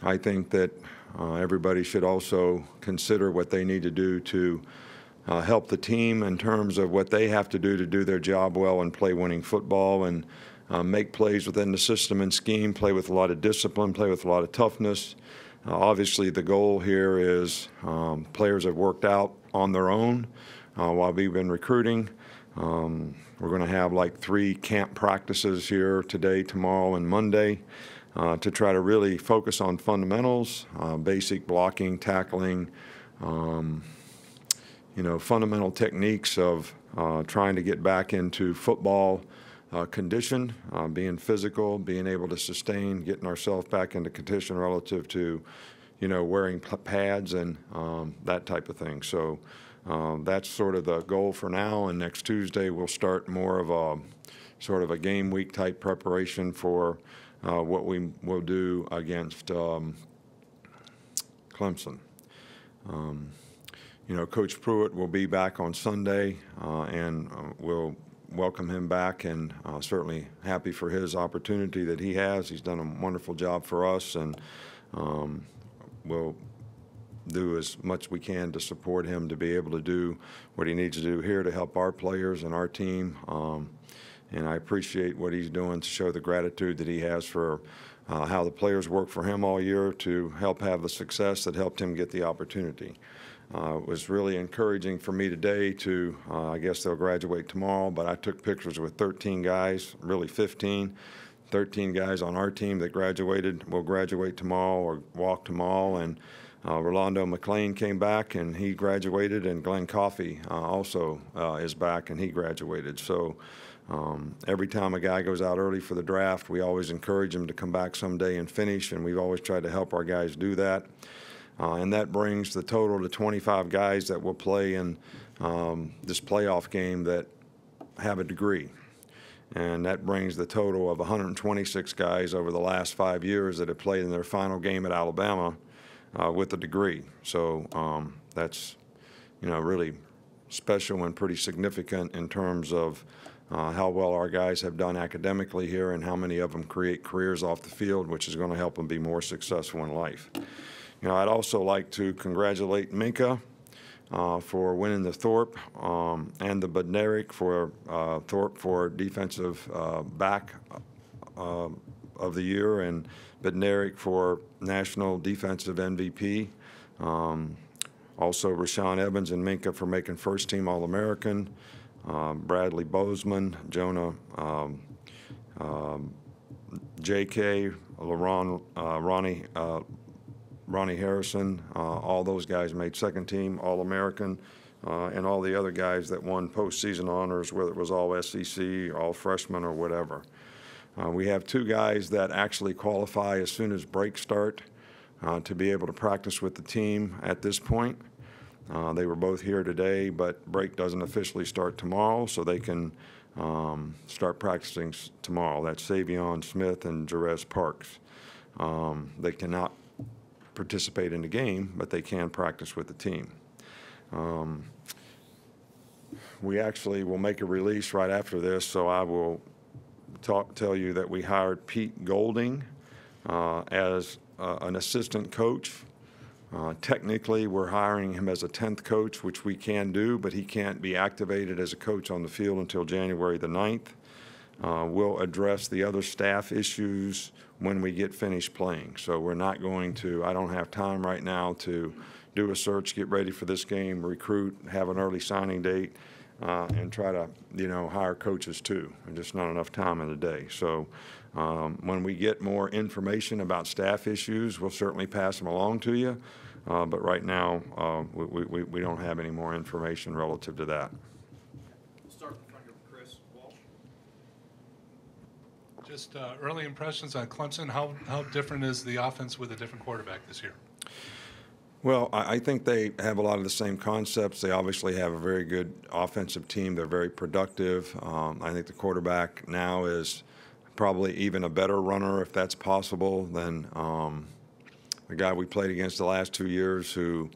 I think that everybody should also consider what they need to do to help the team in terms of what they have to do their job well and play winning football and make plays within the system and scheme, play with a lot of discipline, play with a lot of toughness. Obviously, the goal here is players have worked out on their own while we've been recruiting. We're going to have like 3 camp practices here today, tomorrow, and Monday to try to really focus on fundamentals, basic blocking, tackling, fundamental techniques of trying to get back into football condition, being physical, being able to sustain, getting ourselves back into condition relative to, wearing pads and that type of thing. So that's sort of the goal for now. And next Tuesday we'll start more of a sort of a game week type preparation for what we will do against Clemson. Coach Pruitt will be back on Sunday, and we'll welcome him back, and certainly happy for his opportunity that he has. He's done a wonderful job for us, and we'll do as much we can to support him to be able to do what he needs to do here to help our players and our team. And I appreciate what he's doing to show the gratitude that he has for how the players work for him all year to help have the success that helped him get the opportunity. It was really encouraging for me today to, I guess they'll graduate tomorrow, but I took pictures with 13 guys, really 15, 13 guys on our team that will graduate tomorrow or walk tomorrow. And Rolando McClain came back and he graduated, and Glenn Coffey also is back and he graduated. So every time a guy goes out early for the draft, we always encourage him to come back someday and finish, and we've always tried to help our guys do that. And that brings the total to 25 guys that will play in this playoff game that have a degree. And that brings the total of 126 guys over the last 5 years that have played in their final game at Alabama with a degree. So that's, really special and pretty significant in terms of how well our guys have done academically here and how many of them create careers off the field, which is going to help them be more successful in life. I'd also like to congratulate Minka for winning the Thorpe and the Bednarik for Thorpe for defensive back of the year, and Bednarik for national defensive MVP. Also Rashawn Evans and Minka for making first team All-American. Bradley Bozeman, Jonah J.K., Ronnie Harrison, all those guys made second team All-American, and all the other guys that won postseason honors, whether it was all SEC, all freshmen, or whatever. We have 2 guys that actually qualify as soon as breaks start to be able to practice with the team at this point. They were both here today, but break doesn't officially start tomorrow, so they can start practicing tomorrow. That's Savion Smith and Jerez Parks. They cannot participate in the game, but they can practice with the team. We actually will make a release right after this, so I will tell you that we hired Pete Golding as an assistant coach. Technically, we're hiring him as a 10th coach, which we can do, but he can't be activated as a coach on the field until January the 9th. We'll address the other staff issues when we get finished playing. So we're not going to, I don't have time right now to do a search, get ready for this game, recruit, have an early signing date, and try to, hire coaches too. There's just not enough time in the day. So when we get more information about staff issues, we'll certainly pass them along to you. But right now, we don't have any more information relative to that. Just early impressions on Clemson. How different is the offense with a different quarterback this year? Well, I think they have a lot of the same concepts. They obviously have a very good offensive team. They're very productive. I think the quarterback now is probably even a better runner, if that's possible, than the guy we played against the last 2 years, who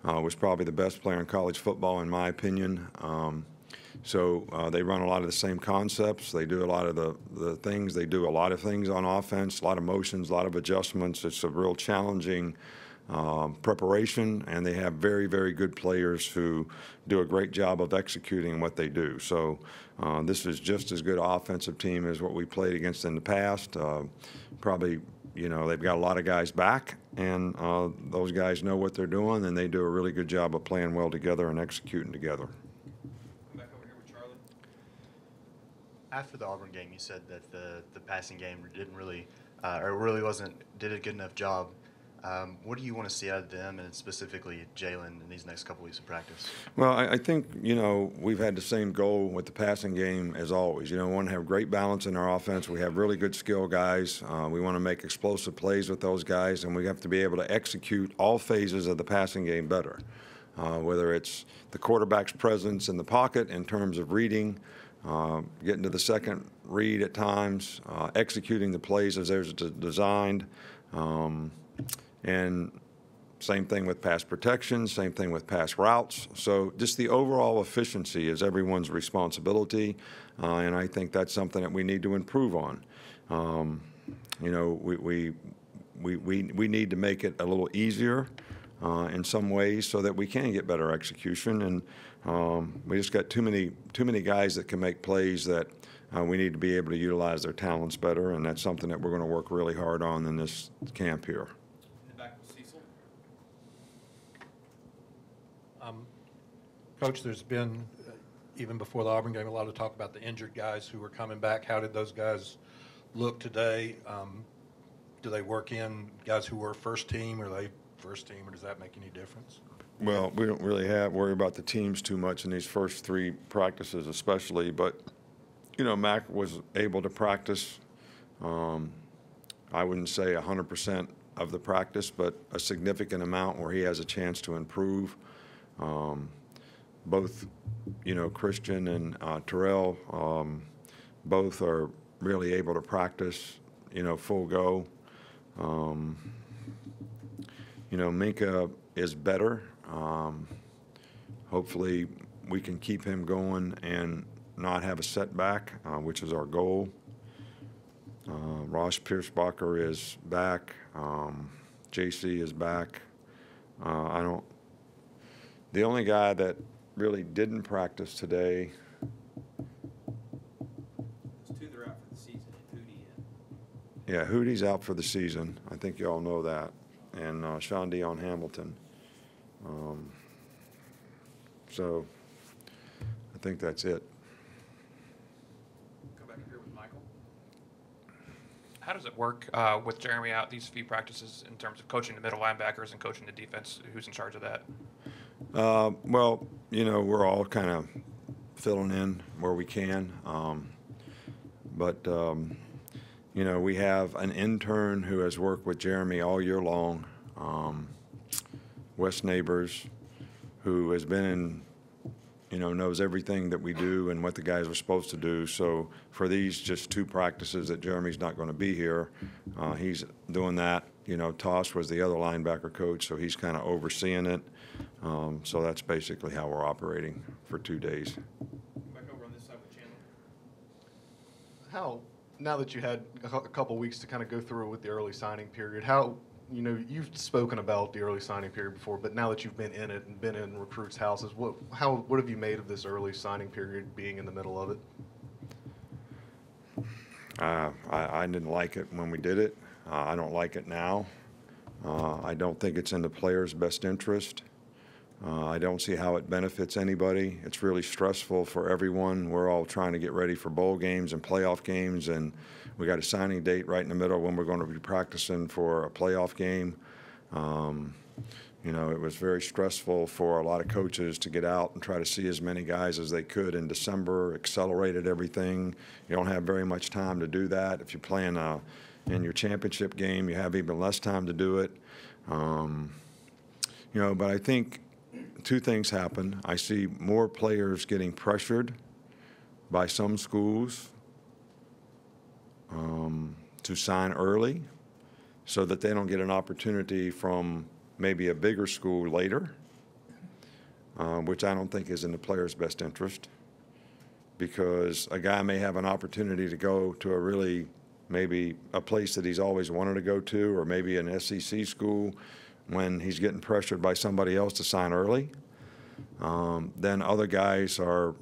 was probably the best player in college football, in my opinion. So they run a lot of the same concepts. They do a lot of the things. They do a lot of things on offense, a lot of motions, a lot of adjustments. It's a real challenging preparation, and they have very, very good players who do a great job of executing what they do. So this is just as good an offensive team as what we played against in the past. Probably, they've got a lot of guys back, and those guys know what they're doing, and they do a really good job of playing well together and executing together. Back over here with Charlie. After the Auburn game, you said that the passing game didn't really, or really did a good enough job. What do you want to see out of them, and specifically Jalen, in these next couple weeks of practice? Well, I think, we've had the same goal with the passing game as always. We want to have great balance in our offense. We have really good skill guys. We want to make explosive plays with those guys, and we have to be able to execute all phases of the passing game better, whether it's the quarterback's presence in the pocket in terms of reading, getting to the second read at times, executing the plays as they're designed, and same thing with pass protection, same thing with pass routes. So just the overall efficiency is everyone's responsibility, and I think that's something that we need to improve on. We need to make it a little easier in some ways so that we can get better execution. And we just got too many guys that can make plays that we need to be able to utilize their talents better, and that's something that we're going to work really hard on in this camp here. Coach, there's been, even before the Auburn game, a lot of talk about the injured guys who were coming back. How did those guys look today? Do they work in guys who were first team, or are they first team, or does that make any difference? Well, we don't really worry about the teams too much in these first three practices especially, but, Mac was able to practice, I wouldn't say 100% of the practice, but a significant amount where he has a chance to improve. Both, Christian and Terrell, both are really able to practice, full go. Minka is better. Hopefully we can keep him going and not have a setback, which is our goal. Ross Piercebacher is back. JC is back. The only guy that really didn't practice today. Those two that are out for the season, Hootie and. Yeah, Hootie's out for the season. I think you all know that. And Sean Dion Hamilton. So I think that's it. Go back here with Michael. How does it work with Jeremy out these few practices in terms of coaching the middle linebackers and coaching the defense? Who's in charge of that? Well, we're all kind of filling in where we can. But we have an intern who has worked with Jeremy all year long, Wes Neighbors, who has been in, knows everything that we do and what the guys are supposed to do. So for these just two practices that Jeremy's not going to be here, he's doing that. Toss was the other linebacker coach, so he's kind of overseeing it. So that's basically how we're operating for 2 days. Back over on this side with Chandler. How, now that you had a couple weeks to kind of go through with the early signing period, you've spoken about the early signing period before, but now that you've been in it and been in recruits' houses, what have you made of this early signing period being in the middle of it? I didn't like it when we did it. I don't like it now. I don't think it's in the players' best interest. I don't see how it benefits anybody. It's really stressful for everyone. We're all trying to get ready for bowl games and playoff games, and we got a signing date right in the middle when we're going to be practicing for a playoff game. It was very stressful for a lot of coaches to get out and try to see as many guys as they could in December, accelerated everything. You don't have very much time to do that. If you're playing in your championship game, you have even less time to do it. But I think two things happen. I see more players getting pressured by some schools to sign early so that they don't get an opportunity from maybe a bigger school later, which I don't think is in the players' best interest. because a guy may have an opportunity to go to a really, maybe a place that he's always wanted to go to, or maybe an SEC school, when he's getting pressured by somebody else to sign early. Then other guys are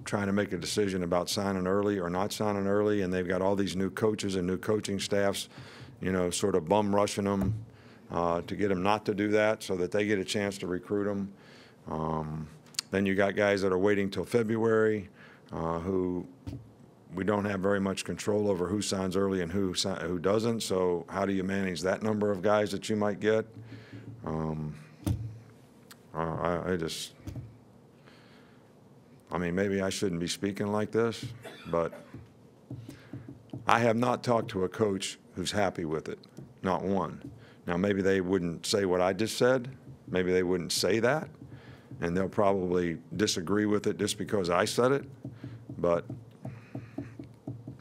trying to make a decision about signing early or not signing early, and they've got all these new coaches and new coaching staffs, you know, sort of bum rushing them to get them not to do that so that they get a chance to recruit them. Then you got guys that are waiting till February who we don't have very much control over who signs early and who doesn't. So how do you manage that number of guys that you might get? I mean, maybe I shouldn't be speaking like this, but I have not talked to a coach who's happy with it, not one. Now, maybe they wouldn't say what I just said. Maybe they wouldn't say that, and they'll probably disagree with it just because I said it. But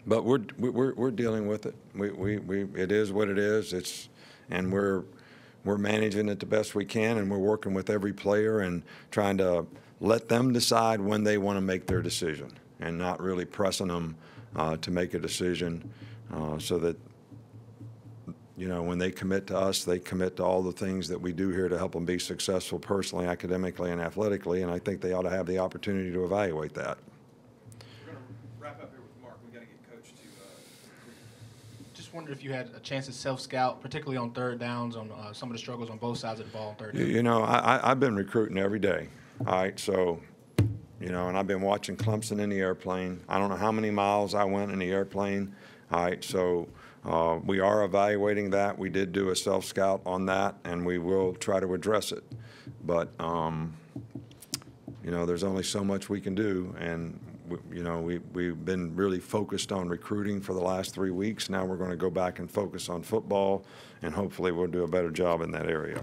we're dealing with it. It is what it is. And we're managing it the best we can, and we're working with every player and trying to let them decide when they want to make their decision, and not really pressing them to make a decision, so that, you know, when they commit to us, they commit to all the things that we do here to help them be successful personally, academically, and athletically. And I think they ought to have the opportunity to evaluate that. We're going to wrap up here with Mark. We got to get Coach to. Just wondered if you had a chance to self-scout, particularly on third downs, on some of the struggles on both sides of the ball on third down. You know, I've been recruiting every day. All right, so, you know, and I've been watching Clemson in the airplane. I don't know how many miles I went in the airplane. All right, so we are evaluating that. We did do a self-scout on that, and we will try to address it. But, you know, there's only so much we can do, and, you know, we've been really focused on recruiting for the last 3 weeks. Now we're going to go back and focus on football, and hopefully we'll do a better job in that area.